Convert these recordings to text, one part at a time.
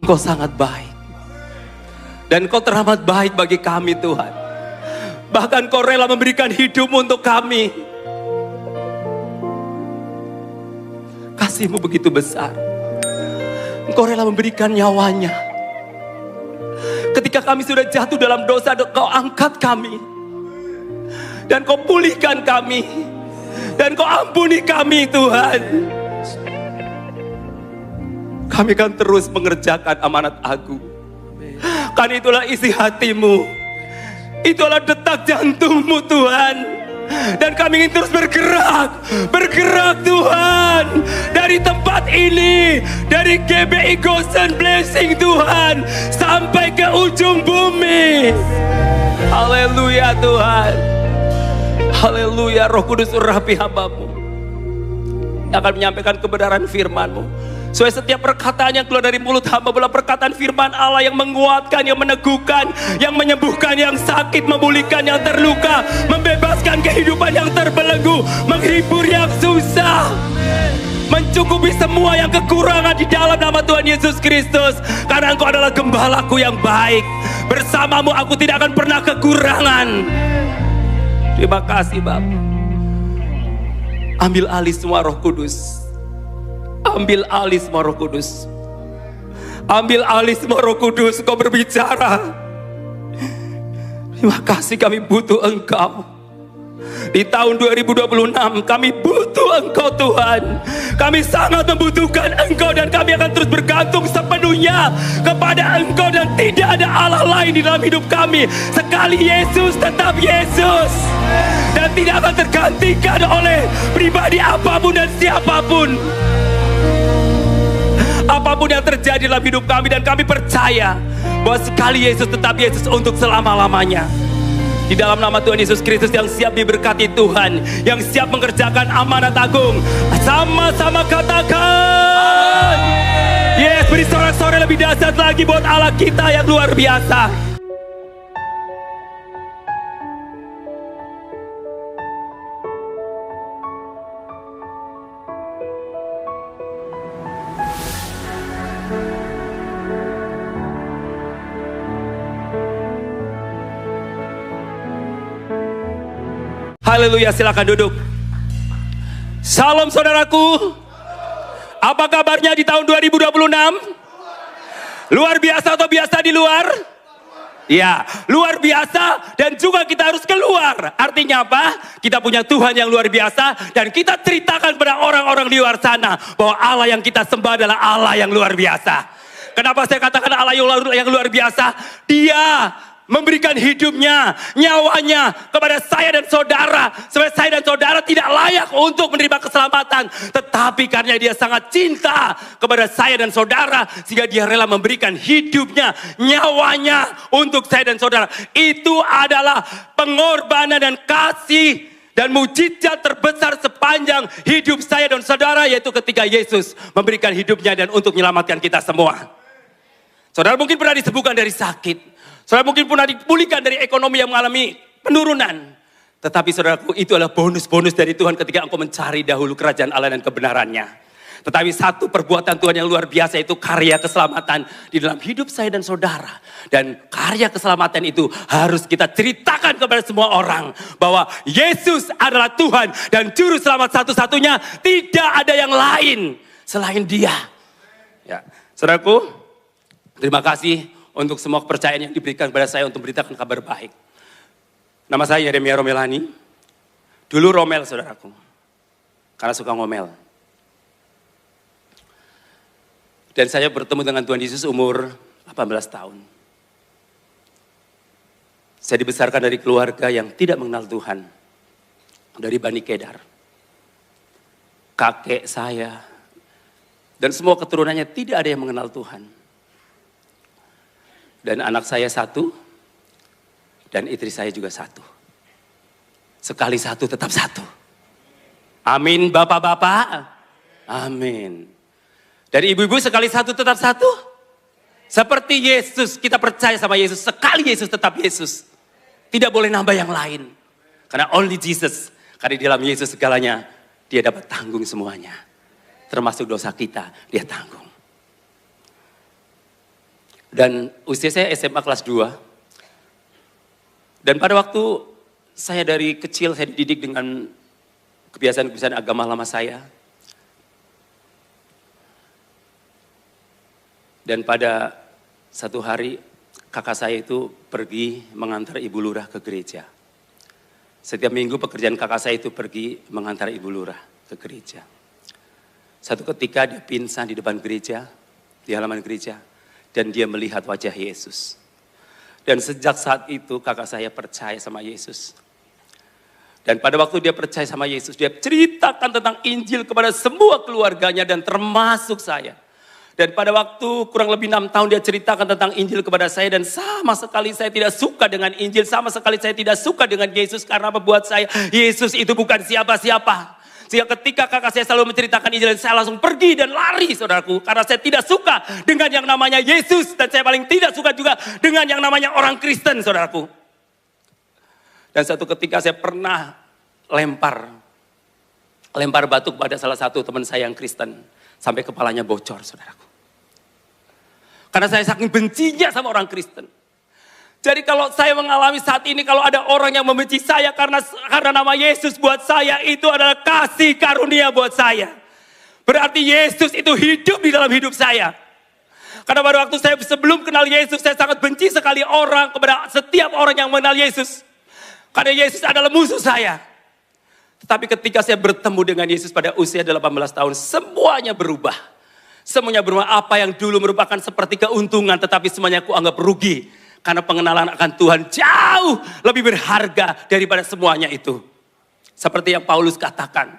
Kau sangat baik. Dan Kau teramat baik bagi kami Tuhan. Bahkan Kau rela memberikan hidup untuk kami. Kasih-Mu begitu besar. Engkau rela memberikan nyawanya. Ketika kami sudah jatuh dalam dosa, Kau angkat kami. Dan Kau pulihkan kami. Dan Kau ampuni kami Tuhan. Kami akan terus mengerjakan amanat agung. Kan itulah isi hati-Mu. Itulah detak jantung-Mu Tuhan. Dan kami ingin terus bergerak Tuhan. Dari tempat ini, dari GBI Goshen Blessing Tuhan, sampai ke ujung bumi. Haleluya Tuhan. Haleluya. Roh Kudus urapi hamba-Mu yang akan menyampaikan kebenaran firman-Mu. Supaya setiap perkataan yang keluar dari mulut hamba adalah perkataan firman Allah yang menguatkan, yang meneguhkan, yang menyembuhkan yang sakit, memulihkan yang terluka, membebaskan kehidupan yang terbelenggu, menghibur yang susah, mencukupi semua yang kekurangan di dalam nama Tuhan Yesus Kristus. Karena Engkau adalah gembalaku yang baik. Bersamamu aku tidak akan pernah kekurangan. Terima kasih Bapa. Ambil alih semua Roh Kudus. Ambil alih semua Roh Kudus. Ambil alih semua Roh Kudus. Kau berbicara. Terima kasih, kami butuh Engkau. Di tahun 2026 kami butuh Engkau Tuhan. Kami sangat membutuhkan Engkau. Dan kami akan terus bergantung sepenuhnya kepada Engkau. Dan tidak ada Allah lain di dalam hidup kami. Sekali Yesus, tetap Yesus. Dan tidak akan tergantikan oleh pribadi apapun dan siapapun. Apapun yang terjadi dalam hidup kami. Dan kami percaya bahwa sekali Yesus, tetap Yesus untuk selama-lamanya. Di dalam nama Tuhan Yesus Kristus yang siap diberkati Tuhan, yang siap mengerjakan amanat agung, sama-sama katakan yes. Beri sorak-sorai lebih dahsyat lagi buat Allah kita yang luar biasa. Haleluya, silakan duduk. Salam saudaraku. Apa kabarnya di tahun 2026? Luar biasa atau biasa di luar? Ya, luar biasa dan juga kita harus keluar. Artinya apa? Kita punya Tuhan yang luar biasa dan kita ceritakan pada orang-orang di luar sana bahwa Allah yang kita sembah adalah Allah yang luar biasa. Kenapa saya katakan Allah yang luar biasa? Dia memberikan hidupnya, nyawanya kepada saya dan saudara. Supaya saya dan saudara tidak layak untuk menerima keselamatan. Tetapi karena dia sangat cinta kepada saya dan saudara, sehingga dia rela memberikan hidupnya, nyawanya untuk saya dan saudara. Itu adalah pengorbanan dan kasih dan mujizat terbesar sepanjang hidup saya dan saudara. Yaitu ketika Yesus memberikan hidupnya dan untuk menyelamatkan kita semua. Saudara mungkin pernah disembuhkan dari sakit. Saudara mungkin pernah dipulihkan dari ekonomi yang mengalami penurunan. Tetapi saudaraku, itu adalah bonus-bonus dari Tuhan ketika engkau mencari dahulu kerajaan Allah dan kebenarannya. Tetapi satu perbuatan Tuhan yang luar biasa itu karya keselamatan di dalam hidup saya dan saudara. Dan karya keselamatan itu harus kita ceritakan kepada semua orang. Bahwa Yesus adalah Tuhan dan juru selamat satu-satunya. Tidak ada yang lain selain Dia. Ya, saudaraku, terima kasih untuk semua kepercayaan yang diberikan kepada saya untuk memberitakan kabar baik. Nama saya Yeremia Romelani. Dulu Romel saudaraku. Karena suka ngomel. Dan saya bertemu dengan Tuhan Yesus umur 18 tahun. Saya dibesarkan dari keluarga yang tidak mengenal Tuhan. Dari Bani Kedar. Kakek saya dan semua keturunannya tidak ada yang mengenal Tuhan. Dan anak saya satu, dan istri saya juga satu. Sekali satu tetap satu. Amin bapak-bapak. Amin. Dari ibu-ibu sekali satu tetap satu. Seperti Yesus, kita percaya sama Yesus. Sekali Yesus tetap Yesus. Tidak boleh nambah yang lain. Karena only Jesus. Karena di dalam Yesus segalanya, Dia dapat tanggung semuanya. Termasuk dosa kita, Dia tanggung. Dan usia saya SMA kelas 2. Dan pada waktu saya dari kecil saya dididik dengan kebiasaan-kebiasaan agama lama saya. Dan pada satu hari kakak saya itu pergi mengantar ibu lurah ke gereja. Setiap minggu pekerjaan kakak saya itu pergi mengantar ibu lurah ke gereja. Satu ketika dia pingsan di depan gereja, di halaman gereja. Dan dia melihat wajah Yesus. Dan sejak saat itu kakak saya percaya sama Yesus. Dan pada waktu dia percaya sama Yesus, dia ceritakan tentang Injil kepada semua keluarganya dan termasuk saya. Dan pada waktu kurang lebih 6 tahun dia ceritakan tentang Injil kepada saya. Dan sama sekali saya tidak suka dengan Injil. Sama sekali saya tidak suka dengan Yesus. Karena apa buat saya? Yesus itu bukan siapa-siapa. Sehingga ketika kakak saya selalu menceritakan Injil, saya langsung pergi dan lari, saudaraku. Karena saya tidak suka dengan yang namanya Yesus. Dan saya paling tidak suka juga dengan yang namanya orang Kristen, saudaraku. Dan satu ketika saya pernah lempar batu kepada salah satu teman saya yang Kristen. Sampai kepalanya bocor, saudaraku. Karena saya saking bencinya sama orang Kristen. Jadi kalau saya mengalami saat ini, kalau ada orang yang membenci saya karena nama Yesus buat saya, itu adalah kasih karunia buat saya. Berarti Yesus itu hidup di dalam hidup saya. Karena pada waktu saya sebelum kenal Yesus, saya sangat benci sekali orang kepada setiap orang yang mengenal Yesus. Karena Yesus adalah musuh saya. Tetapi ketika saya bertemu dengan Yesus pada usia 18 tahun, semuanya berubah. Semuanya berubah. Apa yang dulu merupakan seperti keuntungan, tetapi semuanya aku anggap rugi. Karena pengenalan akan Tuhan jauh lebih berharga daripada semuanya itu. Seperti yang Paulus katakan.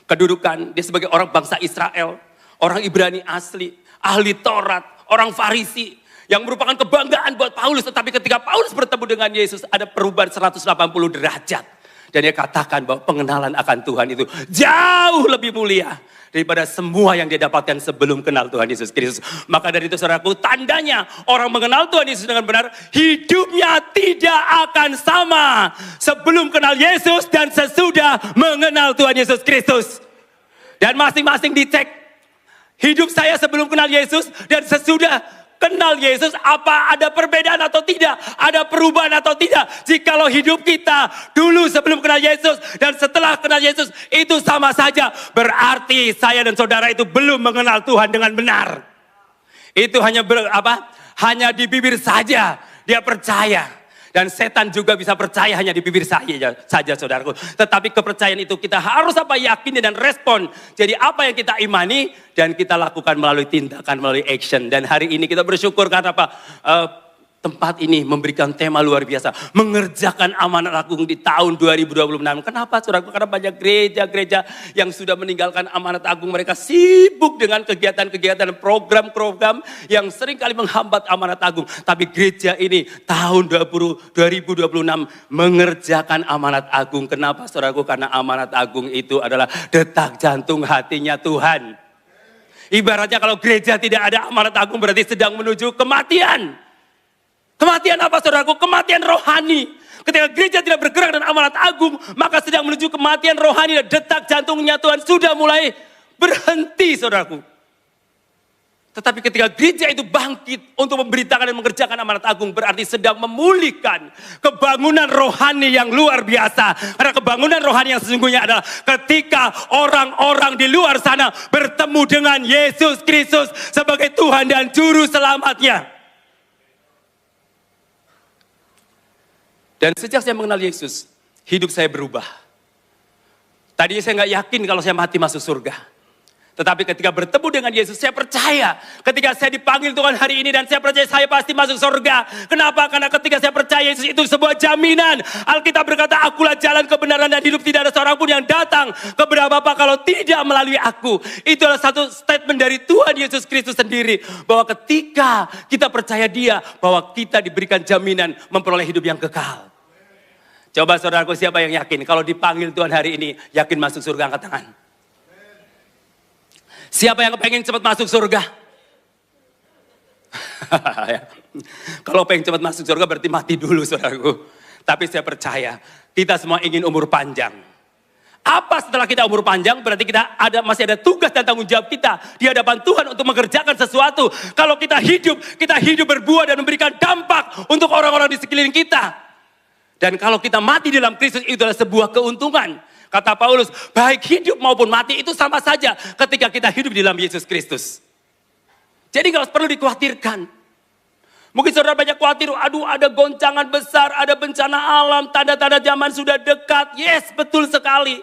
Kedudukan dia sebagai orang bangsa Israel. Orang Ibrani asli. Ahli Taurat. Orang Farisi. Yang merupakan kebanggaan buat Paulus. Tetapi ketika Paulus bertemu dengan Yesus. Ada perubahan 180 derajat. Dan dia katakan bahwa pengenalan akan Tuhan itu jauh lebih mulia daripada semua yang dia dapatkan sebelum kenal Tuhan Yesus Kristus. Maka dari itu saudaraku, tandanya orang mengenal Tuhan Yesus dengan benar, hidupnya tidak akan sama sebelum kenal Yesus dan sesudah mengenal Tuhan Yesus Kristus. Dan masing-masing dicek, hidup saya sebelum kenal Yesus dan sesudah kenal Yesus, apa ada perbedaan atau tidak? Ada perubahan atau tidak? Jikalau hidup kita dulu sebelum kenal Yesus dan setelah kenal Yesus itu sama saja, berarti saya dan saudara itu belum mengenal Tuhan dengan benar. Itu hanya hanya di bibir saja dia percaya. Dan setan juga bisa percaya hanya di bibir saja saudaraku. Tetapi kepercayaan itu kita harus yakini dan respon. Jadi apa yang kita imani dan kita lakukan melalui tindakan, melalui action. Dan hari ini kita bersyukur karena tempat ini memberikan tema luar biasa. Mengerjakan amanat agung di tahun 2026. Kenapa saudaraku? Karena banyak gereja-gereja yang sudah meninggalkan amanat agung. Mereka sibuk dengan kegiatan-kegiatan, program-program yang seringkali menghambat amanat agung. Tapi gereja ini tahun 2026 mengerjakan amanat agung. Kenapa saudaraku? Karena amanat agung itu adalah detak jantung hatinya Tuhan. Ibaratnya kalau gereja tidak ada amanat agung berarti sedang menuju kematian. Kematian apa saudaraku? Kematian rohani. Ketika gereja tidak bergerak dan amanat agung, maka sedang menuju kematian rohani dan detak jantungnya Tuhan sudah mulai berhenti saudaraku. Tetapi ketika gereja itu bangkit untuk memberitakan dan mengerjakan amanat agung, berarti sedang memulihkan kebangunan rohani yang luar biasa. Karena kebangunan rohani yang sesungguhnya adalah ketika orang-orang di luar sana bertemu dengan Yesus Kristus sebagai Tuhan dan Juru Selamatnya. Dan sejak saya mengenal Yesus, hidup saya berubah. Tadinya saya nggak yakin kalau saya mati masuk surga. Tetapi ketika bertemu dengan Yesus, saya percaya. Ketika saya dipanggil Tuhan hari ini dan saya percaya saya pasti masuk surga. Kenapa? Karena ketika saya percaya Yesus itu sebuah jaminan. Alkitab berkata, akulah jalan kebenaran dan hidup. Tidak ada seorang pun yang datang kepada Bapa kalau tidak melalui aku. Itu adalah satu statement dari Tuhan Yesus Kristus sendiri. Bahwa ketika kita percaya Dia, bahwa kita diberikan jaminan memperoleh hidup yang kekal. Coba saudaraku, siapa yang yakin kalau dipanggil Tuhan hari ini, yakin masuk surga, angkat tangan. Siapa yang pengen cepat masuk surga? Kalau pengen cepat masuk surga berarti mati dulu saudaraku. Tapi saya percaya kita semua ingin umur panjang. Apa setelah kita umur panjang? Berarti masih ada tugas dan tanggung jawab kita di hadapan Tuhan untuk mengerjakan sesuatu. Kalau kita hidup berbuah dan memberikan dampak untuk orang-orang di sekeliling kita. Dan kalau kita mati dalam Kristus, itu adalah sebuah keuntungan. Kata Paulus, baik hidup maupun mati itu sama saja ketika kita hidup di dalam Yesus Kristus. Jadi nggak perlu dikhawatirkan. Mungkin saudara banyak khawatir, aduh ada goncangan besar, ada bencana alam, tanda-tanda zaman sudah dekat. Yes, betul sekali.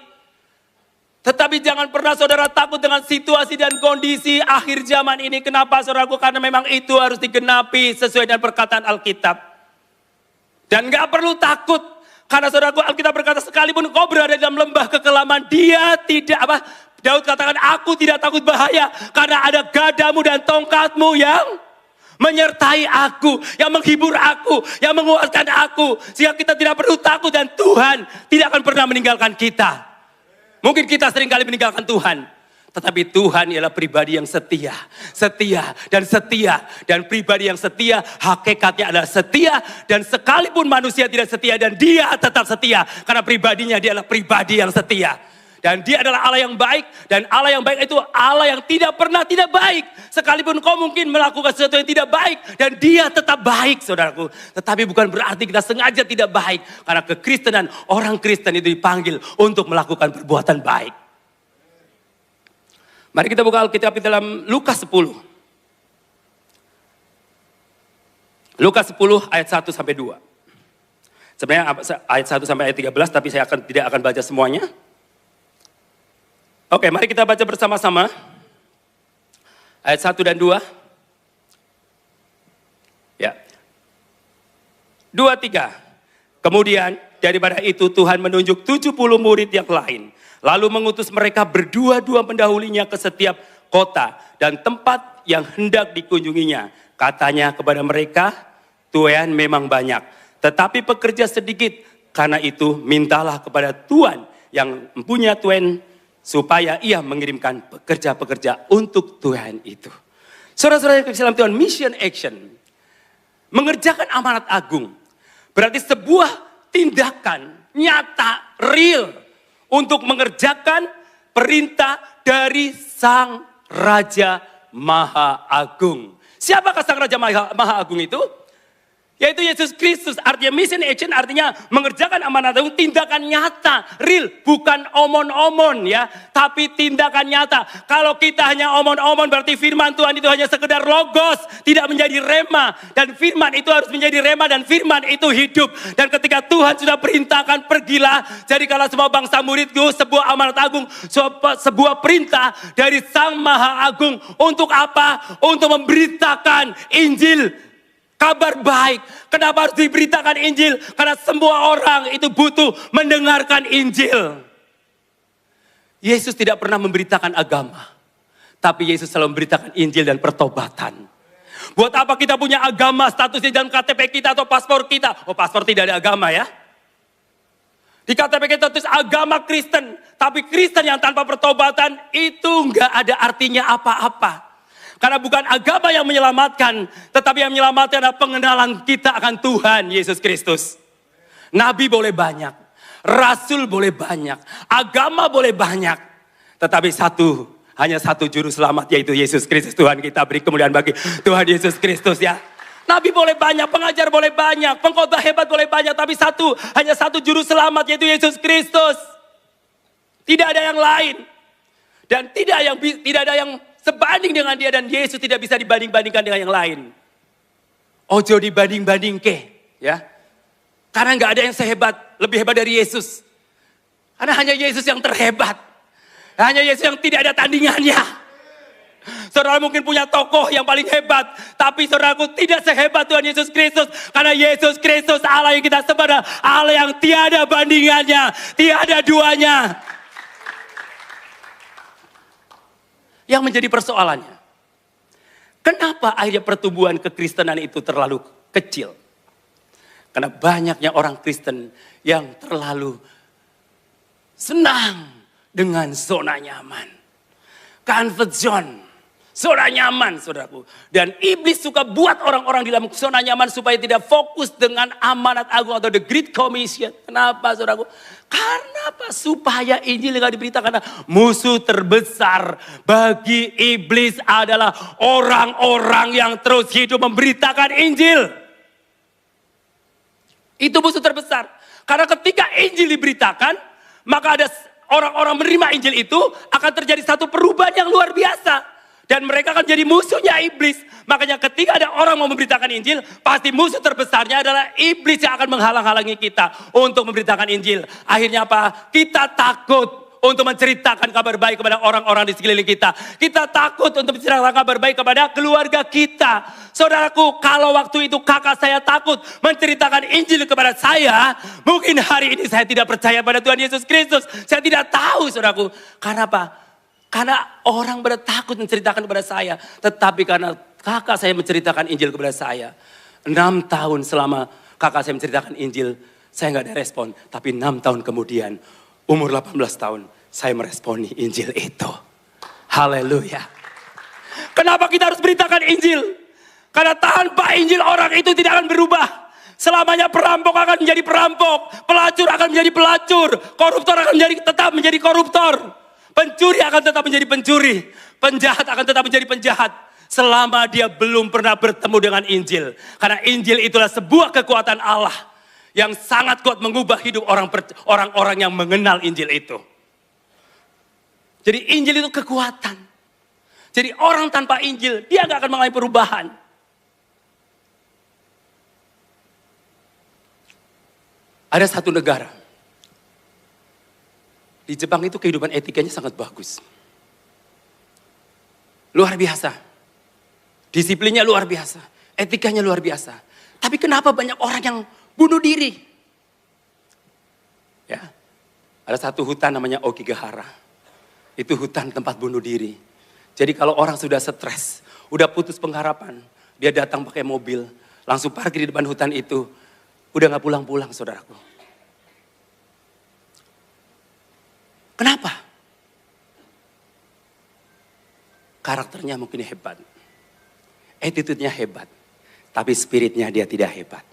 Tetapi jangan pernah saudara takut dengan situasi dan kondisi akhir zaman ini. Kenapa saudaraku? Karena memang itu harus digenapi sesuai dengan perkataan Alkitab. Dan gak perlu takut. Karena saudaraku, Alkitab berkata sekalipun kau berada dalam lembah kekelaman, dia tidak Daud katakan, aku tidak takut bahaya. Karena ada gadamu dan tongkatmu yang menyertai aku, yang menghibur aku, yang menguatkan aku. Sehingga kita tidak perlu takut dan Tuhan tidak akan pernah meninggalkan kita. Mungkin kita seringkali meninggalkan Tuhan. Tetapi Tuhan ialah pribadi yang setia. Dan pribadi yang setia, hakikatnya adalah setia. Dan sekalipun manusia tidak setia, dan dia tetap setia. Karena pribadinya dia adalah pribadi yang setia. Dan dia adalah Allah yang baik. Dan Allah yang baik itu Allah yang tidak pernah tidak baik. Sekalipun kau mungkin melakukan sesuatu yang tidak baik. Dan dia tetap baik, saudaraku. Tetapi bukan berarti kita sengaja tidak baik. Karena kekristenan, orang Kristen itu dipanggil untuk melakukan perbuatan baik. Mari kita buka Alkitab di dalam Lukas 10. Lukas 10 ayat 1 sampai 2. Sebenarnya ayat 1 sampai ayat 13, tapi saya tidak akan baca semuanya. Oke, mari kita baca bersama-sama. Ayat 1 dan 2. Ya. 2, 3. Kemudian daripada itu Tuhan menunjuk 70 murid yang lain. Lalu mengutus mereka berdua-dua mendahulinya ke setiap kota dan tempat yang hendak dikunjunginya. Katanya kepada mereka, Tuhan memang banyak, tetapi pekerja sedikit. Karena itu mintalah kepada Tuhan yang mempunyai Tuhan, supaya ia mengirimkan pekerja-pekerja untuk Tuhan itu. Saudara-saudara yang kasih dalam Tuhan, mission action. Mengerjakan amanat agung. Berarti sebuah tindakan nyata, real. Untuk mengerjakan perintah dari Sang Raja Maha Agung. Siapakah Sang Raja Maha Agung itu? Yaitu Yesus Kristus. Artinya mission action, artinya mengerjakan amanat agung, tindakan nyata, real, bukan omon-omon ya, tapi tindakan nyata. Kalau kita hanya omon-omon, berarti firman Tuhan itu hanya sekedar logos, tidak menjadi rema. Dan firman itu harus menjadi rema, dan firman itu hidup. Dan ketika Tuhan sudah perintahkan, pergilah, jadikanlah semua bangsa muridku, sebuah amanat agung, sebuah perintah dari Sang Maha Agung. Untuk apa? Untuk memberitakan Injil. Kabar baik. Kenapa harus diberitakan Injil? Karena semua orang itu butuh mendengarkan Injil. Yesus tidak pernah memberitakan agama. Tapi Yesus selalu memberitakan Injil dan pertobatan. Buat apa kita punya agama, statusnya dalam KTP kita atau paspor kita? Oh, paspor tidak ada agama ya. Di KTP kita tulis agama Kristen. Tapi Kristen yang tanpa pertobatan itu nggak ada artinya apa-apa. Karena bukan agama yang menyelamatkan, tetapi yang menyelamatkan adalah pengenalan kita akan Tuhan Yesus Kristus. Nabi boleh banyak, rasul boleh banyak, agama boleh banyak, tetapi hanya satu juru selamat, yaitu Yesus Kristus. Tuhan, kita beri kemuliaan bagi Tuhan Yesus Kristus ya. Nabi boleh banyak, pengajar boleh banyak, pengkhotbah hebat boleh banyak, tapi hanya satu juru selamat, yaitu Yesus Kristus. Tidak ada yang lain, dan tidak ada yang sebanding dengan dia, dan Yesus tidak bisa dibanding-bandingkan dengan yang lain. Ojo dibanding-banding ya. Karena nggak ada yang lebih hebat dari Yesus. Karena hanya Yesus yang terhebat. Hanya Yesus yang tidak ada tandingannya. Saudara mungkin punya tokoh yang paling hebat, tapi saudaraku tidak sehebat Tuhan Yesus Kristus. Karena Yesus Kristus Allah yang kita sembah, Allah yang tiada bandingannya, tiada duanya. Yang menjadi persoalannya, kenapa akhirnya pertumbuhan kekristenan itu terlalu kecil? Karena banyaknya orang Kristen yang terlalu senang dengan zona nyaman. Comfort zone. Zona nyaman, saudaraku. Dan iblis suka buat orang-orang di dalam zona nyaman supaya tidak fokus dengan amanat agung atau the Great Commission. Kenapa, saudaraku? Karena apa? Supaya Injil tidak diberitakan. Karena musuh terbesar bagi iblis adalah orang-orang yang terus hidup memberitakan Injil. Itu musuh terbesar. Karena ketika Injil diberitakan, maka ada orang-orang menerima Injil itu akan terjadi satu perubahan yang luar biasa. Dan mereka akan jadi musuhnya iblis. Makanya ketika ada orang mau memberitakan Injil, pasti musuh terbesarnya adalah iblis yang akan menghalang-halangi kita untuk memberitakan Injil. Akhirnya apa? Kita takut untuk menceritakan kabar baik kepada orang-orang di sekeliling kita. Kita takut untuk menceritakan kabar baik kepada keluarga kita. Saudaraku, kalau waktu itu kakak saya takut menceritakan Injil kepada saya, mungkin hari ini saya tidak percaya pada Tuhan Yesus Kristus. Saya tidak tahu, saudaraku. Karena apa? Karena orang pada takut menceritakan kepada saya. Tetapi karena kakak saya menceritakan Injil kepada saya. 6 tahun selama kakak saya menceritakan Injil, saya nggak ada respon. Tapi 6 tahun kemudian, umur 18 tahun, saya meresponi Injil itu. Haleluya. Kenapa kita harus beritakan Injil? Karena tanpa Injil orang itu tidak akan berubah. Selamanya perampok akan menjadi perampok. Pelacur akan menjadi pelacur. Koruptor akan tetap menjadi koruptor. Pencuri akan tetap menjadi pencuri. Penjahat akan tetap menjadi penjahat. Selama dia belum pernah bertemu dengan Injil. Karena Injil itulah sebuah kekuatan Allah. Yang sangat kuat mengubah hidup orang-orang yang mengenal Injil itu. Jadi Injil itu kekuatan. Jadi orang tanpa Injil, dia gak akan mengalami perubahan. Ada satu negara. Di Jepang itu kehidupan etikanya sangat bagus. Luar biasa. Disiplinnya luar biasa. Etikanya luar biasa. Tapi kenapa banyak orang yang bunuh diri? Ya, ada satu hutan namanya Okigahara. Itu hutan tempat bunuh diri. Jadi kalau orang sudah stres, udah putus pengharapan, dia datang pakai mobil, langsung parkir di depan hutan itu, udah gak pulang-pulang, saudaraku. Kenapa? Karakternya mungkin hebat. Attitude-nya hebat. Tapi spiritnya dia tidak hebat.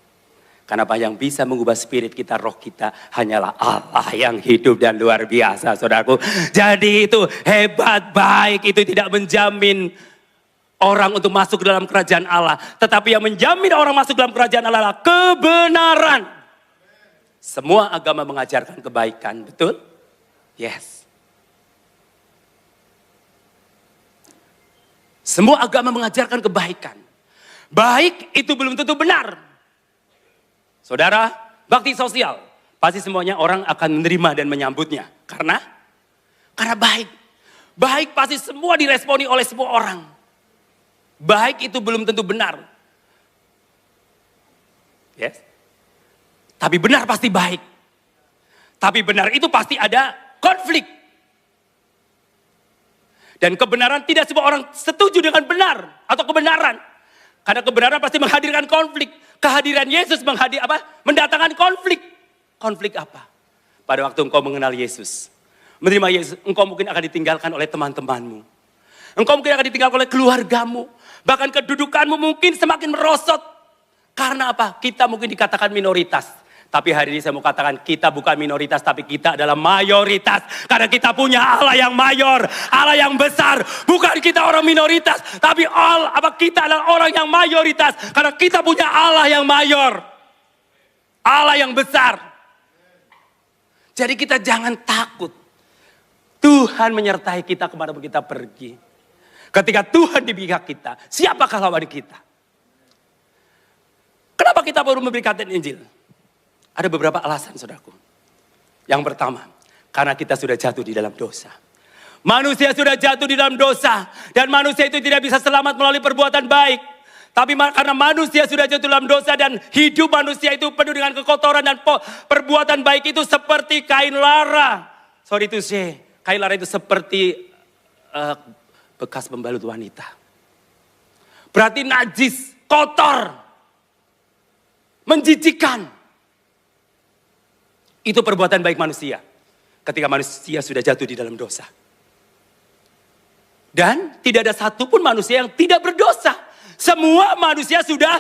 Karena apa yang bisa mengubah spirit kita, roh kita, hanyalah Allah yang hidup dan luar biasa, saudaraku. Jadi itu hebat, baik, itu tidak menjamin orang untuk masuk ke dalam kerajaan Allah. Tetapi yang menjamin orang masuk dalam kerajaan Allah adalah kebenaran. Semua agama mengajarkan kebaikan, betul? Yes. Semua agama mengajarkan kebaikan. Baik itu belum tentu benar. Saudara, bakti sosial. Pasti semuanya orang akan menerima dan menyambutnya. Karena baik. Baik pasti semua diresponi oleh semua orang. Baik itu belum tentu benar. Yes. Tapi benar pasti baik. Tapi benar itu pasti ada konflik. Dan kebenaran tidak semua orang setuju dengan benar atau kebenaran. Karena kebenaran pasti menghadirkan konflik. Kehadiran Yesus mendatangkan konflik. Konflik apa? Pada waktu engkau mengenal Yesus, menerima Yesus, engkau mungkin akan ditinggalkan oleh teman-temanmu. Engkau mungkin akan ditinggalkan oleh keluargamu. Bahkan kedudukanmu mungkin semakin merosot. Karena apa? Kita mungkin dikatakan minoritas. Tapi hari ini saya mau katakan kita bukan minoritas, tapi kita adalah mayoritas. Karena kita punya Allah yang mayor, Allah yang besar. Bukan kita orang minoritas, tapi kita adalah orang yang mayoritas. Karena kita punya Allah yang mayor, Allah yang besar. Jadi kita jangan takut. Tuhan menyertai kita kemanapun kita pergi. Ketika Tuhan di pihak kita, siapakah lawan kita? Kenapa kita baru memberitakan Injil? Ada beberapa alasan, saudaraku. Yang pertama, karena kita sudah jatuh di dalam dosa. Manusia sudah jatuh di dalam dosa. Dan manusia itu tidak bisa selamat melalui perbuatan baik. Tapi karena manusia sudah jatuh dalam dosa dan hidup manusia itu penuh dengan kekotoran dan perbuatan baik itu seperti kain lara. Sorry to say, kain lara itu seperti bekas pembalut wanita. Berarti najis, kotor, menjijikkan. Itu perbuatan baik manusia. Ketika manusia sudah jatuh di dalam dosa. Dan tidak ada satupun manusia yang tidak berdosa. Semua manusia sudah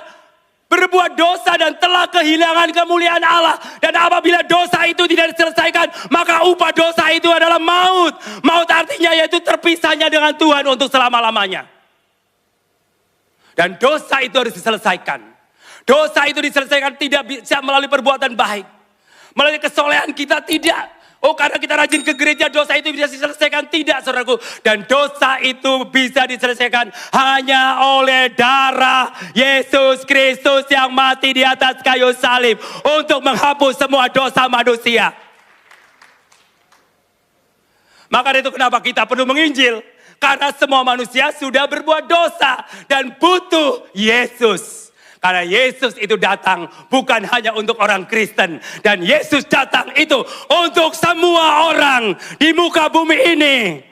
berbuat dosa dan telah kehilangan kemuliaan Allah. Dan apabila dosa itu tidak diselesaikan, maka upah dosa itu adalah maut. Maut artinya yaitu terpisahnya dengan Tuhan untuk selama-lamanya. Dan dosa itu harus diselesaikan. Dosa itu diselesaikan tidak bisa melalui perbuatan baik. Melalui kesolehan kita tidak. Oh, karena kita rajin ke gereja, dosa itu bisa diselesaikan. Tidak, saudaraku. Dan dosa itu bisa diselesaikan hanya oleh darah Yesus Kristus yang mati di atas kayu salib untuk menghapus semua dosa manusia. Maka itu kenapa kita perlu menginjil. Karena semua manusia sudah berbuat dosa dan butuh Yesus. Karena Yesus itu datang bukan hanya untuk orang Kristen. Dan Yesus datang itu untuk semua orang di muka bumi ini.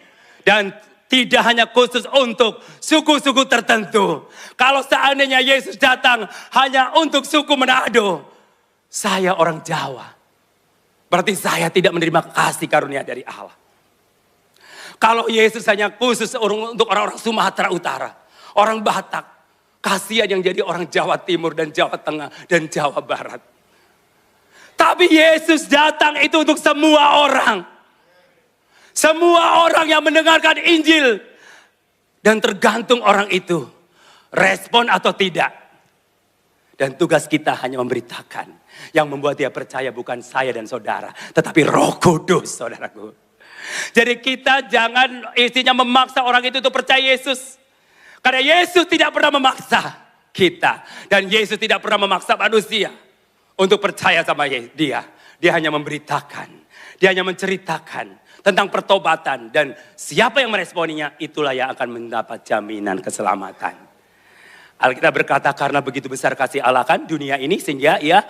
Dan tidak hanya khusus untuk suku-suku tertentu. Kalau seandainya Yesus datang hanya untuk suku Manado, saya orang Jawa, berarti saya tidak menerima kasih karunia dari Allah. Kalau Yesus hanya khusus untuk orang-orang Sumatera Utara, orang Batak, kasihan yang jadi orang Jawa Timur dan Jawa Tengah dan Jawa Barat. Tapi Yesus datang itu untuk semua orang. Semua orang yang mendengarkan Injil. Dan tergantung orang itu respon atau tidak. Dan tugas kita hanya memberitakan. Yang membuat dia percaya bukan saya dan saudara, tetapi Roh Kudus, saudaraku. Jadi kita jangan isinya memaksa orang itu untuk percaya Yesus. Karena Yesus tidak pernah memaksa kita. Dan Yesus tidak pernah memaksa manusia untuk percaya sama dia. Dia hanya memberitakan. Dia hanya menceritakan tentang pertobatan. Dan siapa yang meresponinya, itulah yang akan mendapat jaminan keselamatan. Alkitab berkata karena begitu besar kasih Allah kan dunia ini. Sehingga ia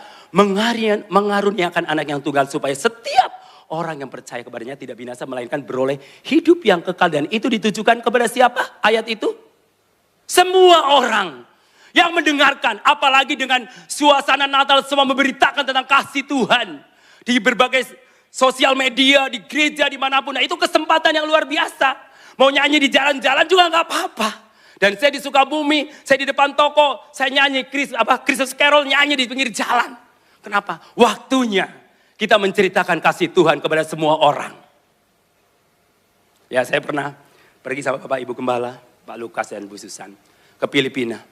mengaruniakan anak yang tunggal supaya setiap orang yang percaya kepadanya tidak binasa melainkan beroleh hidup yang kekal. Dan itu ditujukan kepada siapa ayat itu? Semua orang yang mendengarkan, apalagi dengan suasana Natal semua memberitakan tentang kasih Tuhan. Di berbagai sosial media, di gereja, dimanapun. Nah itu kesempatan yang luar biasa. Mau nyanyi di jalan-jalan juga gak apa-apa. Dan saya di Sukabumi, saya di depan toko, saya nyanyi Christmas Carol, nyanyi di pinggir jalan. Kenapa? Waktunya kita menceritakan kasih Tuhan kepada semua orang. Ya saya pernah pergi sama Bapak Ibu Gembala, Pak Lukas dan Bu Susan ke Filipina.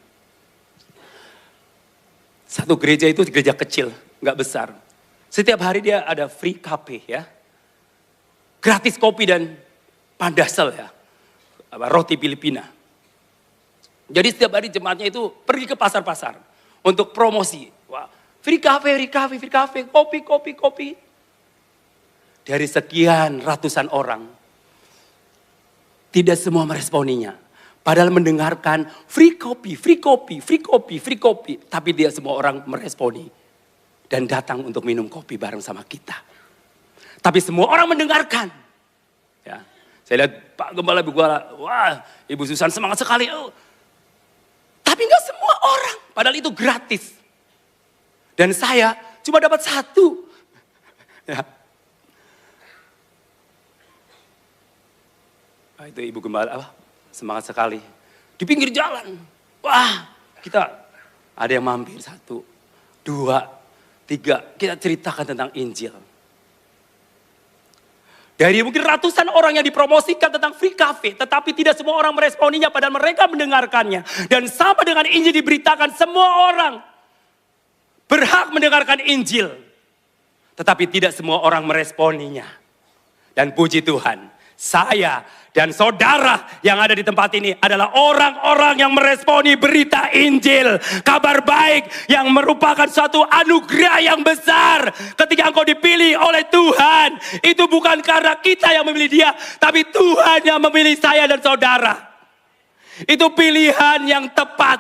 Satu gereja itu gereja kecil, nggak besar. Setiap hari dia ada free cafe ya. Gratis kopi dan pandasel ya. Roti Filipina. Jadi setiap hari jemaatnya itu pergi ke pasar-pasar untuk promosi. Wah, free cafe, kopi. Dari sekian ratusan orang, tidak semua meresponinya. Padahal mendengarkan free kopi. Tapi dia semua orang meresponi. Dan datang untuk minum kopi bareng sama kita. Tapi semua orang mendengarkan. Ya, saya lihat Pak Gembala, wah Ibu Susan semangat sekali. Oh. Tapi gak semua orang. Padahal itu gratis. Dan saya cuma dapat satu. Ya. Nah, itu Ibu Gembala semangat sekali. Di pinggir jalan. Wah, kita ada yang mampir 1, 2, 3. Kita ceritakan tentang Injil. Dari mungkin ratusan orang yang dipromosikan tentang free cafe. Tetapi tidak semua orang meresponinya padahal mereka mendengarkannya. Dan sama dengan Injil diberitakan semua orang berhak mendengarkan Injil. Tetapi tidak semua orang meresponinya. Dan puji Tuhan. Saya dan saudara yang ada di tempat ini adalah orang-orang yang meresponi berita Injil. Kabar baik yang merupakan suatu anugerah yang besar. Ketika engkau dipilih oleh Tuhan. Itu bukan karena kita yang memilih dia. Tapi Tuhan yang memilih saya dan saudara. Itu pilihan yang tepat.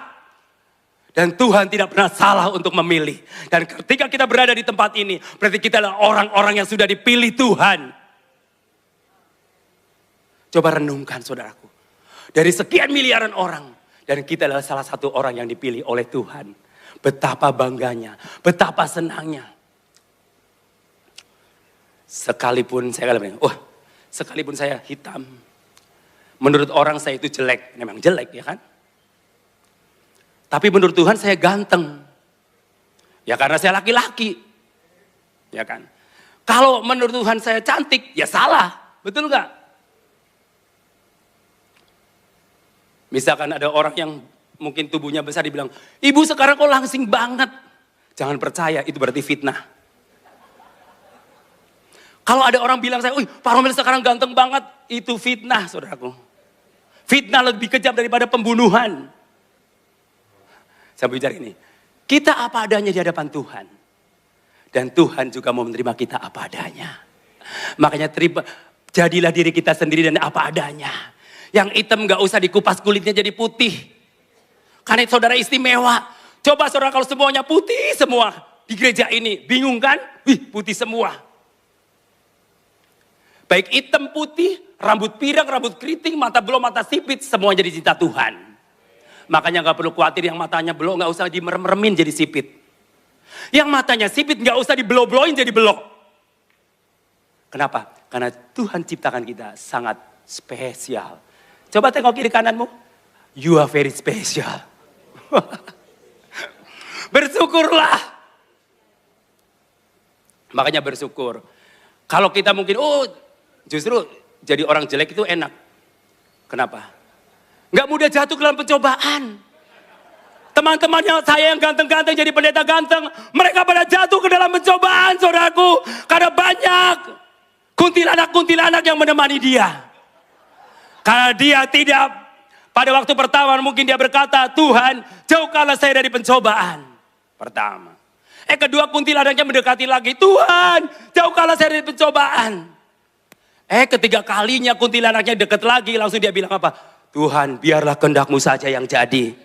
Dan Tuhan tidak pernah salah untuk memilih. Dan ketika kita berada di tempat ini. Berarti kita adalah orang-orang yang sudah dipilih Tuhan. Coba renungkan saudaraku. Dari sekian miliaran orang. Dan kita adalah salah satu orang yang dipilih oleh Tuhan. Betapa bangganya. Betapa senangnya. Sekalipun saya hitam. Menurut orang saya itu jelek, memang jelek ya kan. Tapi menurut Tuhan saya ganteng. Ya karena saya laki-laki. Ya kan. Kalau menurut Tuhan saya cantik, ya salah. Betul nggak? Misalkan ada orang yang mungkin tubuhnya besar dibilang, ibu sekarang kok langsing banget. Jangan percaya, itu berarti fitnah. Kalau ada orang bilang saya, Pak Romel sekarang ganteng banget. Itu fitnah, saudaraku. Fitnah lebih kejam daripada pembunuhan. Saya bicara ini. Kita apa adanya di hadapan Tuhan. Dan Tuhan juga mau menerima kita apa adanya. Makanya jadilah diri kita sendiri dan apa adanya. Yang hitam gak usah dikupas kulitnya jadi putih. Karena saudara istimewa. Coba saudara kalau semuanya putih semua. Di gereja ini bingung kan? Putih semua. Baik hitam putih, rambut pirang, rambut keriting, mata belum, mata sipit. Semua jadi cinta Tuhan. Makanya gak perlu khawatir yang matanya belok gak usah dimerem-meremin jadi sipit. Yang matanya sipit gak usah dibelo-beloin jadi belok. Kenapa? Karena Tuhan ciptakan kita sangat spesial. Coba tengok kiri kananmu. You are very special. Bersyukurlah. Makanya bersyukur. Kalau kita mungkin, justru jadi orang jelek itu enak. Kenapa? Nggak mudah jatuh ke dalam pencobaan. Teman-teman yang saya yang ganteng-ganteng jadi pendeta ganteng. Mereka pada jatuh ke dalam pencobaan, saudaraku. Karena banyak kuntilanak-kuntilanak yang menemani dia. Karena dia tidak, pada waktu pertama mungkin dia berkata, Tuhan jauhkanlah saya dari pencobaan. Pertama. Kedua kuntilanaknya mendekati lagi, Tuhan jauhkanlah saya dari pencobaan. Ketiga kalinya kuntilanaknya dekat lagi, langsung dia bilang apa? Tuhan biarlah kehendak-Mu saja yang jadi.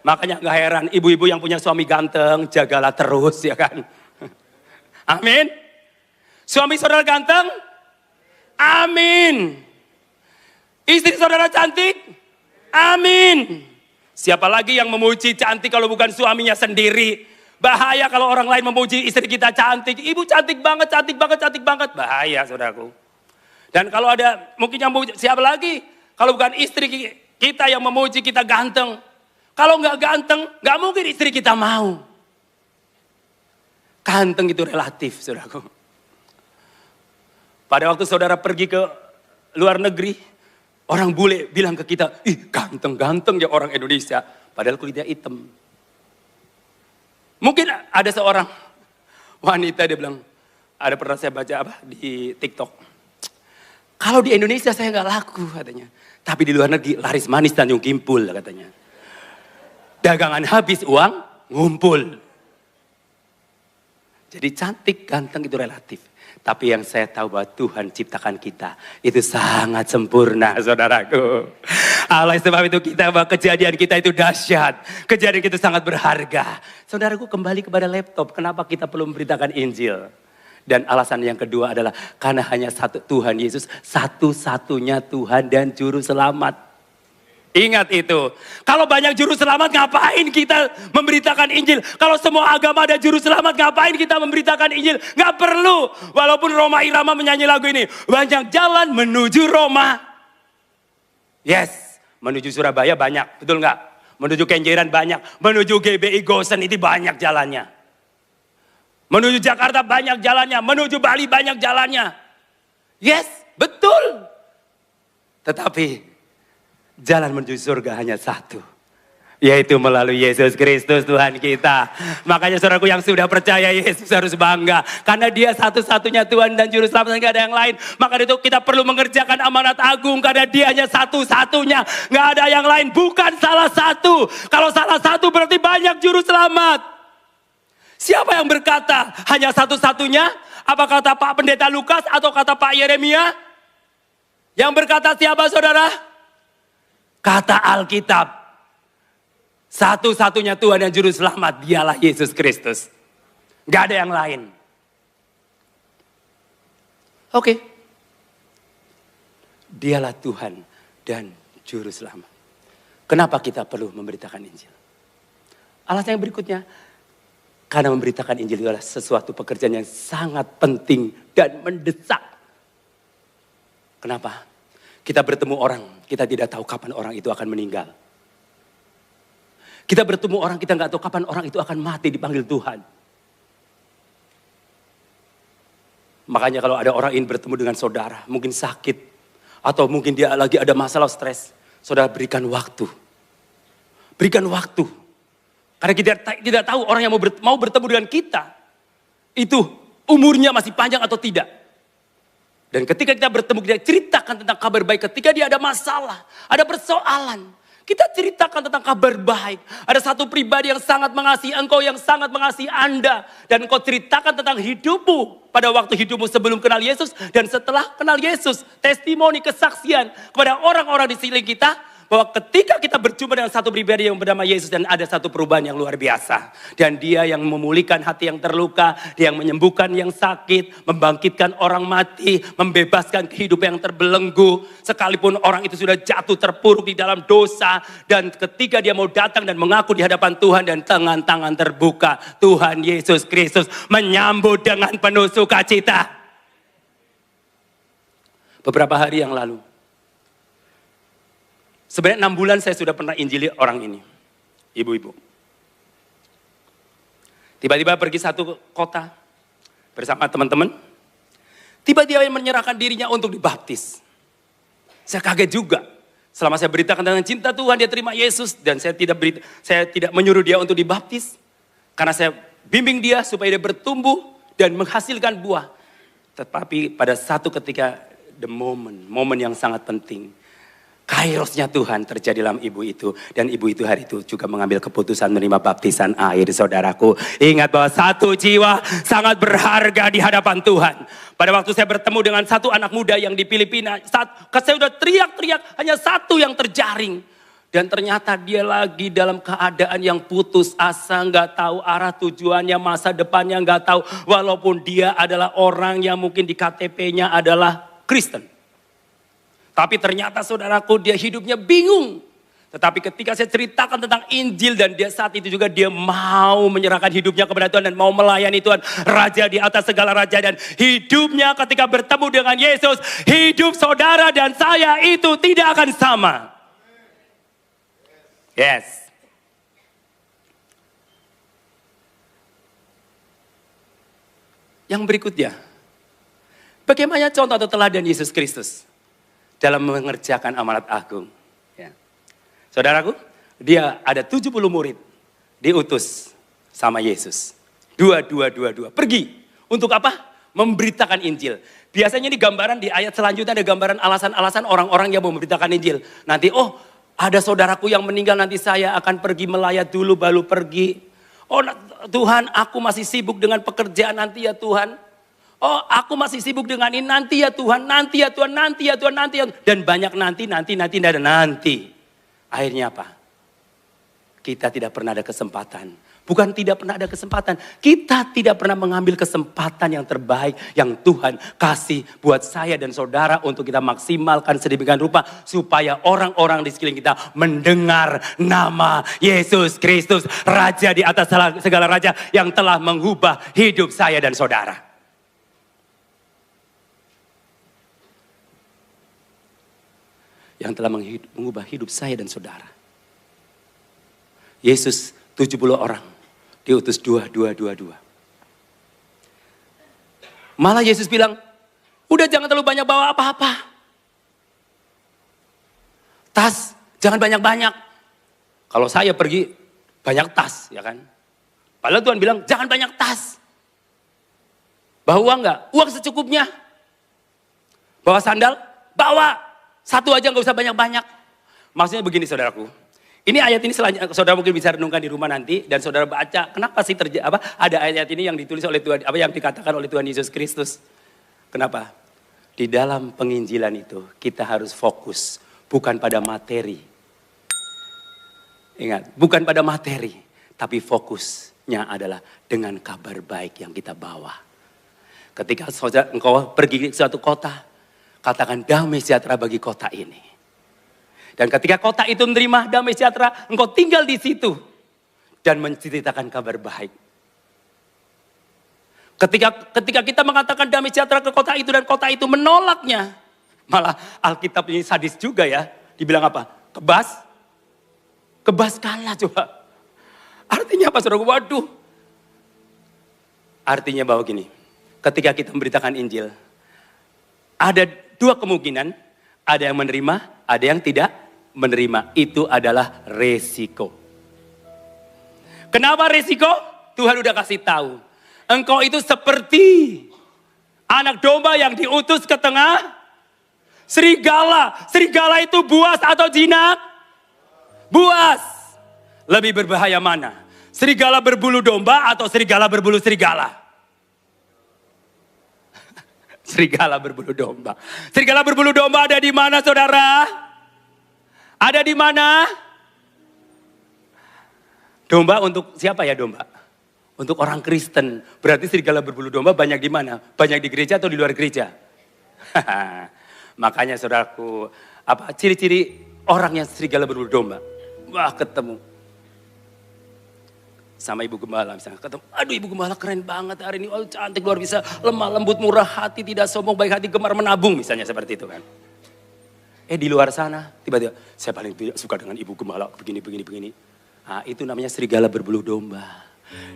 Makanya gak heran ibu-ibu yang punya suami ganteng, jagalah terus ya kan. Amin. Suami saudara ganteng? Amin. Istri saudara cantik? Amin. Siapa lagi yang memuji cantik kalau bukan suaminya sendiri? Bahaya kalau orang lain memuji istri kita cantik. Ibu cantik banget, cantik banget, cantik banget. Bahaya saudaraku. Dan kalau ada mungkin yang memuji, siapa lagi? Kalau bukan istri kita yang memuji kita ganteng. Kalau nggak ganteng, nggak mungkin istri kita mau. Ganteng itu relatif, saudaraku. Pada waktu saudara pergi ke luar negeri, orang bule bilang ke kita, ih ganteng-ganteng ya orang Indonesia. Padahal kulitnya hitam. Mungkin ada seorang wanita dia bilang, ada pernah saya baca apa di TikTok. Kalau di Indonesia saya nggak laku katanya. Tapi di luar negeri laris manis Tanjung Kimpul katanya. Dagangan habis uang ngumpul. Jadi cantik ganteng itu relatif. Tapi yang saya tahu bahwa Tuhan ciptakan kita itu sangat sempurna saudaraku. Oleh sebab itu kita bahwa kejadian kita itu dahsyat. Kejadian kita sangat berharga. Saudaraku kembali kepada laptop. Kenapa kita perlu memberitakan Injil? Dan alasan yang kedua adalah karena hanya satu Tuhan Yesus. Satu-satunya Tuhan dan Juru Selamat. Ingat itu. Kalau banyak juru selamat ngapain kita memberitakan Injil? Kalau semua agama ada juru selamat ngapain kita memberitakan Injil? Gak perlu. Walaupun Roma Irama menyanyi lagu ini. Banyak jalan menuju Roma. Yes. Menuju Surabaya banyak. Betul gak? Menuju Kenjeran banyak. Menuju GBI Gosen itu banyak jalannya. Menuju Jakarta banyak jalannya. Menuju Bali banyak jalannya. Yes. Betul. Tetapi jalan menuju surga hanya satu. Yaitu melalui Yesus Kristus Tuhan kita. Makanya saudaraku yang sudah percaya Yesus harus bangga. Karena dia satu-satunya Tuhan dan Juru Selamat, tidak ada yang lain. Maka itu kita perlu mengerjakan amanat agung. Karena dia hanya satu-satunya. Gak ada yang lain. Bukan salah satu. Kalau salah satu berarti banyak Juru Selamat. Siapa yang berkata hanya satu-satunya? Apa kata Pak Pendeta Lukas atau kata Pak Yeremia? Yang berkata siapa saudara? Kata Alkitab, satu-satunya Tuhan dan Juru Selamat dialah Yesus Kristus. Gak ada yang lain. Oke. Dialah Tuhan dan Juru Selamat. Kenapa kita perlu memberitakan Injil? Alasan yang berikutnya, karena memberitakan Injil adalah sesuatu pekerjaan yang sangat penting dan mendesak. Kenapa? Kita bertemu orang, kita tidak tahu kapan orang itu akan meninggal. Kita bertemu orang, kita nggak tahu kapan orang itu akan mati dipanggil Tuhan. Makanya kalau ada orang ingin bertemu dengan saudara, mungkin sakit, atau mungkin dia lagi ada masalah stres, saudara berikan waktu. Berikan waktu. Karena kita tidak tahu orang yang mau bertemu dengan kita, itu umurnya masih panjang atau tidak. Dan ketika kita bertemu, kita ceritakan tentang kabar baik. Ketika dia ada masalah, ada persoalan, kita ceritakan tentang kabar baik. Ada satu pribadi yang sangat mengasihi engkau, yang sangat mengasihi Anda. Dan engkau ceritakan tentang hidupmu pada waktu hidupmu sebelum kenal Yesus dan setelah kenal Yesus. Testimoni, kesaksian kepada orang-orang di sekeliling kita. Bahwa ketika kita berjumpa dengan satu pribadi yang bernama Yesus dan ada satu perubahan yang luar biasa. Dan dia yang memulihkan hati yang terluka, dia yang menyembuhkan yang sakit, membangkitkan orang mati, membebaskan kehidupan yang terbelenggu. Sekalipun orang itu sudah jatuh terpuruk di dalam dosa. Dan ketika dia mau datang dan mengaku di hadapan Tuhan dan tangan-tangan terbuka, Tuhan Yesus Kristus menyambut dengan penuh sukacita. Beberapa hari yang lalu, sebenarnya 6 bulan saya sudah pernah injili orang ini. Ibu-ibu. Tiba-tiba pergi satu kota bersama teman-teman. Tiba-tiba dia menyerahkan dirinya untuk dibaptis. Saya kaget juga. Selama saya beritakan tentang cinta Tuhan, dia terima Yesus. Dan saya tidak menyuruh dia untuk dibaptis. Karena saya bimbing dia supaya dia bertumbuh dan menghasilkan buah. Tetapi pada satu ketika, momen yang sangat penting. Kairosnya Tuhan terjadi dalam ibu itu. Dan ibu itu hari itu juga mengambil keputusan menerima baptisan air, saudaraku. Ingat bahwa satu jiwa sangat berharga di hadapan Tuhan. Pada waktu saya bertemu dengan satu anak muda yang di Filipina. Saya sudah teriak-teriak, hanya satu yang terjaring. Dan ternyata dia lagi dalam keadaan yang putus asa, nggak tahu arah tujuannya, masa depannya nggak tahu. Walaupun dia adalah orang yang mungkin di KTP-nya adalah Kristen. Tapi ternyata saudaraku dia hidupnya bingung. Tetapi ketika saya ceritakan tentang Injil dan dia saat itu juga dia mau menyerahkan hidupnya kepada Tuhan dan mau melayani Tuhan. Raja di atas segala raja dan hidupnya ketika bertemu dengan Yesus. Hidup saudara dan saya itu tidak akan sama. Yes. Yang berikutnya. Bagaimana contoh atau teladan Yesus Kristus dalam mengerjakan amanat agung. Ya. Saudaraku, dia ada 70 murid diutus sama Yesus. Dua. Pergi. Untuk apa? Memberitakan Injil. Biasanya di gambaran di ayat selanjutnya ada gambaran alasan-alasan orang-orang yang mau memberitakan Injil. Nanti, ada saudaraku yang meninggal, nanti saya akan pergi melayat dulu baru pergi. Tuhan, aku masih sibuk dengan pekerjaan nanti ya Tuhan. Aku masih sibuk dengan ini, nanti ya Tuhan, nanti ya Tuhan, nanti ya Tuhan, nanti ya Tuhan. Dan banyak nanti. Akhirnya apa? Kita tidak pernah ada kesempatan. Bukan tidak pernah ada kesempatan. Kita tidak pernah mengambil kesempatan yang terbaik yang Tuhan kasih buat saya dan saudara untuk kita maksimalkan sedemikian rupa. Supaya orang-orang di sekeliling kita mendengar nama Yesus Kristus. Raja di atas segala raja yang telah mengubah hidup saya dan saudara. Yang telah mengubah hidup saya dan saudara. Yesus 70 orang. Diutus 2. Malah Yesus bilang, udah jangan terlalu banyak bawa apa-apa. Tas, jangan banyak-banyak. Kalau saya pergi, banyak tas, ya kan. Padahal Tuhan bilang, jangan banyak tas. Bawa uang enggak? Uang secukupnya. Bawa sandal? Bawa. Satu aja nggak usah banyak-banyak. Maksudnya begini saudaraku. Ini ayat ini selanjutnya saudara mungkin bisa renungkan di rumah nanti dan saudara baca kenapa sih ada ayat ini yang ditulis oleh Tuhan, yang dikatakan oleh Tuhan Yesus Kristus. Kenapa? Di dalam penginjilan itu kita harus fokus bukan pada materi. Ingat, bukan pada materi, tapi fokusnya adalah dengan kabar baik yang kita bawa. Ketika saudara engkau pergi ke suatu kota, katakan damai sejahtera bagi kota ini. Dan ketika kota itu menerima damai sejahtera, engkau tinggal di situ. Dan menceritakan kabar baik. Ketika kita mengatakan damai sejahtera ke kota itu dan kota itu menolaknya. Malah Alkitab ini sadis juga ya. Dibilang apa? Kebas kalah coba. Artinya apa saudara? Waduh. Artinya bahwa gini. Ketika kita memberitakan Injil. Ada dua kemungkinan. Ada yang menerima, ada yang tidak menerima. Itu adalah resiko. Kenapa resiko? Tuhan udah kasih tahu. Engkau itu seperti anak domba yang diutus ke tengah serigala. Serigala itu buas atau jinak? Buas. Lebih berbahaya mana? Serigala berbulu domba atau serigala berbulu serigala? Serigala berbulu domba. Serigala berbulu domba ada di mana saudara? Ada di mana? Domba untuk siapa ya domba? Untuk orang Kristen. Berarti serigala berbulu domba banyak di mana? Banyak di gereja atau di luar gereja? Makanya saudaraku, apa ciri-ciri orang yang serigala berbulu domba? Wah, ketemu sama ibu gembala misalnya, ketemu, aduh ibu gembala keren banget hari ini, oh cantik luar biasa, lemah lembut, murah hati, tidak sombong, baik hati, gemar menabung misalnya seperti itu kan. Di luar sana tiba-tiba saya paling tidak suka dengan ibu gembala begini. Nah, itu namanya serigala berbulu domba.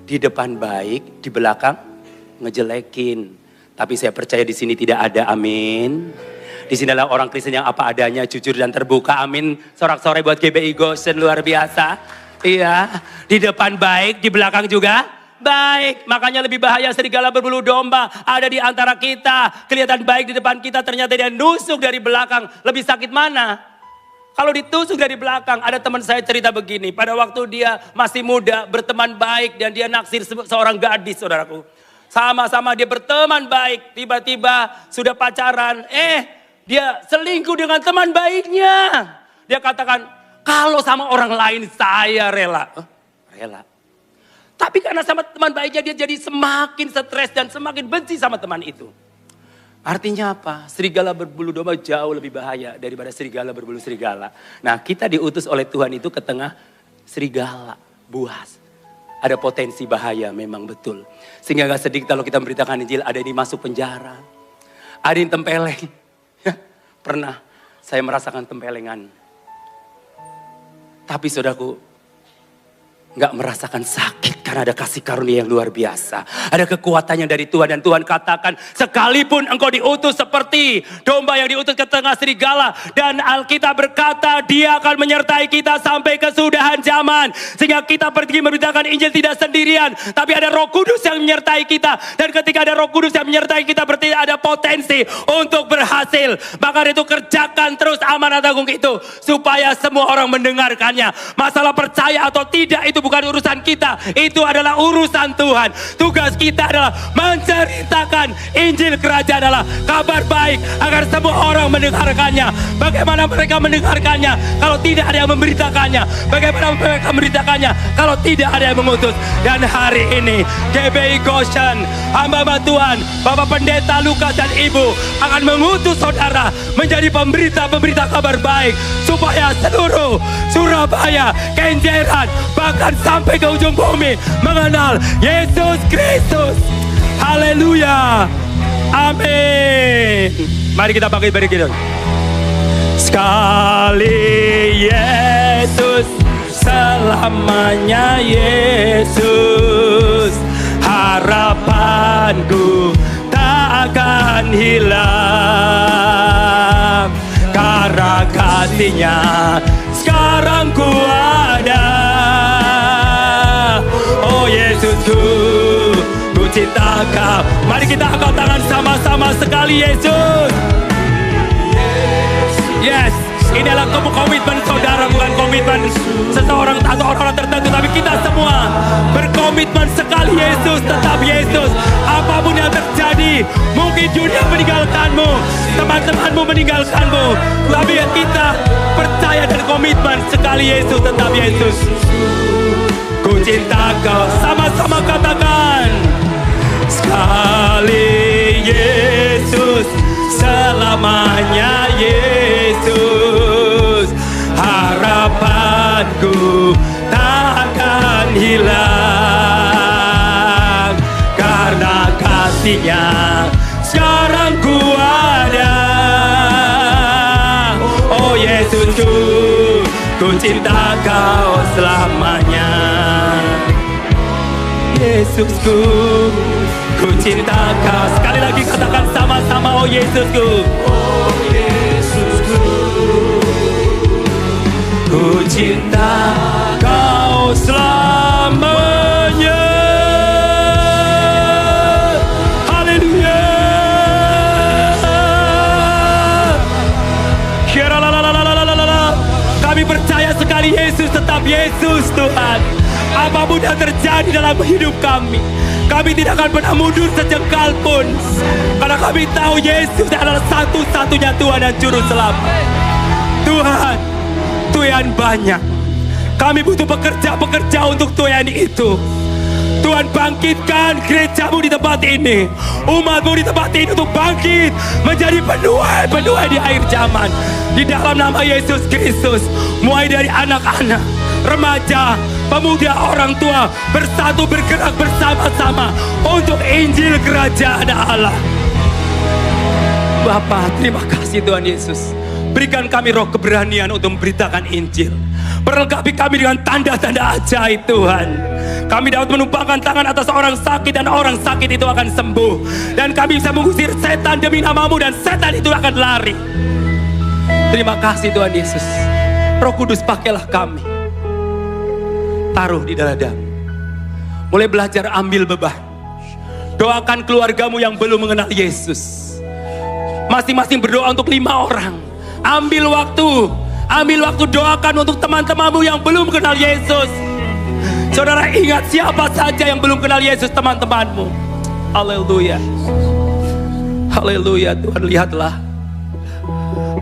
Di depan baik, di belakang ngejelekin. Tapi saya percaya di sini tidak ada, amin. Di sini adalah orang Kristen yang apa adanya, jujur dan terbuka, amin. Sorak-sorai buat GBI Goshen luar biasa. Iya, di depan baik, di belakang juga baik. Makanya lebih bahaya serigala berbulu domba ada di antara kita. Kelihatan baik di depan kita, ternyata dia nusuk dari belakang. Lebih sakit mana? Kalau ditusuk dari belakang, ada teman saya cerita begini. Pada waktu dia masih muda, berteman baik dan dia naksir seorang gadis, saudaraku. Sama-sama dia berteman baik, tiba-tiba sudah pacaran. Dia selingkuh dengan teman baiknya. Dia katakan, kalau sama orang lain saya rela. Rela. Tapi karena sama teman baiknya dia jadi semakin stres dan semakin benci sama teman itu. Artinya apa? Serigala berbulu domba jauh lebih bahaya daripada serigala berbulu serigala. Nah, kita diutus oleh Tuhan itu ke tengah serigala, buas. Ada potensi bahaya memang betul. Sehingga gak sedih kalau kita memberitakan Injil, ada yang masuk penjara. Ada yang tempeleng. Pernah saya merasakan tempelengan. Tapi saudaraku, gak merasakan sakit karena ada kasih karunia yang luar biasa. Ada kekuatannya dari Tuhan dan Tuhan katakan, sekalipun engkau diutus seperti domba yang diutus ke tengah serigala. Dan Alkitab berkata dia akan menyertai kita sampai kesudahan zaman. Sehingga kita pergi memberitakan Injil tidak sendirian. Tapi ada Roh Kudus yang menyertai kita. Dan ketika ada Roh Kudus yang menyertai kita berarti ada potensi untuk berhasil. Maka itu kerjakan terus amanat agung itu. Supaya semua orang mendengarkannya. Masalah percaya atau tidak itu bukan urusan kita. Itu adalah urusan Tuhan. Tugas kita adalah menceritakan Injil kerajaan adalah kabar baik agar semua orang mendengarkannya. Bagaimana mereka mendengarkannya kalau tidak ada yang memberitakannya? Bagaimana mereka memberitakannya kalau tidak ada yang mengutus? Dan hari ini GBI Goshen, hamba-hamba Tuhan, Bapak Pendeta Lukas dan Ibu akan mengutus saudara menjadi pemberita-pemberita kabar baik supaya seluruh Surabaya, Kenjeran, bahkan sampai ke ujung bumi mengenal Yesus Kristus. Haleluya. Amin. Mari kita bangkit berdiri. Sekali Yesus, selamanya Yesus. Harapanku tak akan hilang. Karena kasih-Nya sekarang ku ada. Oh Yesusku, ku cinta Kau. Mari kita angkat tangan sama-sama sekali Yesus. Yes, ini adalah komitmen saudara, bukan komitmen seseorang atau orang-orang tertentu, tapi kita semua berkomitmen sekali Yesus, tetap Yesus. Apapun yang terjadi, mungkin dunia meninggalkanmu, teman-temanmu meninggalkanmu, tapi kita percaya dan komitmen sekali Yesus, tetap Yesus. Ku cinta Kau, sama-sama katakan. Sekali Yesus, selamanya Yesus. Harapanku tak akan hilang. Karena kasih-Nya sekarang ku ada. Yesusku, ku cinta kau selamanya. Yesusku, ku cinta kau. Sekali lagi katakan sama-sama, oh Yesusku. Oh Yesusku, ku cinta kau selamanya. Haleluya. Kami percaya sekali Yesus tetap Yesus Tuhan. Apapun yang terjadi dalam hidup kami, kami tidak akan pernah mundur sejengkal pun. Karena kami tahu Yesus adalah satu-satunya Tuhan dan Juru Selamat. Tuhan, Tuhan banyak. Kami butuh pekerja-pekerja untuk Tuhan itu. Tuhan, bangkitkan gerejamu di tempat ini, umatmu di tempat ini untuk bangkit menjadi penuai di akhir zaman. Di dalam nama Yesus Kristus, mulai dari anak-anak, remaja, pemuda, orang tua, bersatu bergerak bersama-sama untuk Injil Kerajaan Allah. Bapa, terima kasih Tuhan Yesus. Berikan kami roh keberanian untuk memberitakan Injil. Perlengkapi kami dengan tanda-tanda ajaib Tuhan. Kami dapat menumpangkan tangan atas orang sakit dan orang sakit itu akan sembuh. Dan kami bisa mengusir setan demi namamu dan setan itu akan lari. Terima kasih Tuhan Yesus. Roh Kudus, pakailah kami. Taruh di dadamu. Mulai belajar ambil beban. Doakan keluargamu yang belum mengenal Yesus. Masing-masing berdoa untuk 5 orang. Ambil waktu doakan untuk teman-temanmu yang belum kenal Yesus. Saudara, ingat siapa saja yang belum kenal Yesus, teman-temanmu. Haleluya. Haleluya. Tuhan, lihatlah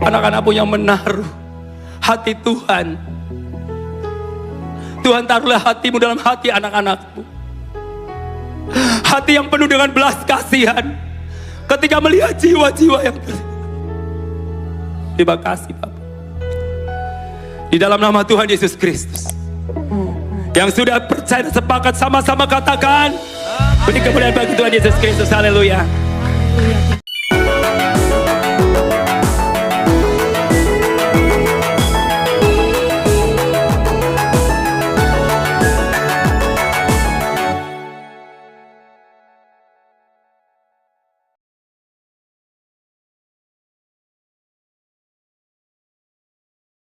anak-anakmu yang menaruh hati Tuhan. Tuhan, taruhlah hatimu dalam hati anak-anakmu. Hati yang penuh dengan belas kasihan ketika melihat jiwa-jiwa yang terima kasih Bapak. Di dalam nama Tuhan Yesus Kristus, yang sudah percaya dan sepakat sama-sama katakan, beri kemuliaan bagi Tuhan Yesus Kristus. Haleluya.